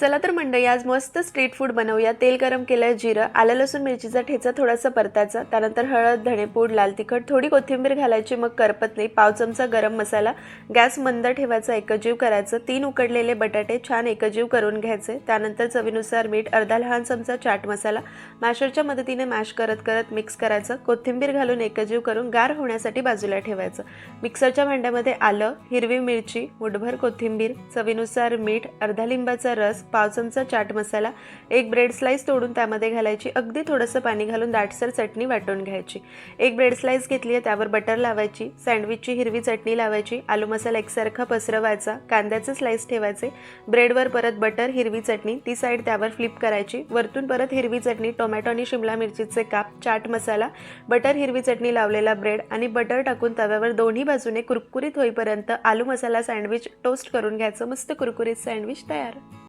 चला तर मंडळी, आज मस्त स्ट्रीट फूड बनवूया। तेल गरम केलं, जिरं, आलं लसूण मिरचीचा ठेचा थोडासा परतायचा, त्यानंतर हळद, धणेपूड, लाल तिखट, थोडी कोथिंबीर घालायची, मग करपतली, पाव चमचा गरम मसाला, गॅस मंद ठेवायचा, एकजीव करायचं। 3 उकडलेले बटाटे छान एकजीव करून घ्यायचे, त्यानंतर चवीनुसार मीठ, अर्धा लहान चमचा चाट मसाला, मॅशरच्या मदतीने मॅश करत करत मिक्स करायचं। कोथिंबीर घालून एकजीव करून गार होण्यासाठी बाजूला ठेवायचं। मिक्सरच्या भांड्यामध्ये आलं, हिरवी मिरची, मुठभर कोथिंबीर, चवीनुसार मीठ, अर्धा लिंबाचा रस, पाव चमचा चाट मसाला, एक ब्रेड स्लाइस तोडून त्यामध्ये घालायची, अगदी थोडंसं पाणी घालून दाटसर चटणी वाटून घ्यायची। एक ब्रेड स्लाइस घेतली आहे, त्यावर बटर लावायची, सँडविचची हिरवी चटणी लावायची, आलू मसाला एकसारखा पसरवायचा, कांद्याचे स्लाइस ठेवायचे, ब्रेडवर परत बटर, हिरवी चटणी, ती साइड त्यावर फ्लिप करायची, वरतून परत हिरवी चटणी, टोमॅटो आणि शिमला मिरचीचे काप, चाट मसाला, बटर, हिरवी चटणी लावलेला ब्रेड आणि बटर टाकून तव्यावर दोन्ही बाजूने कुरकुरीत होईपर्यंत आलू मसाला सँडविच टोस्ट करून घ्यायचं। मस्त कुरकुरीत सँडविच तयार।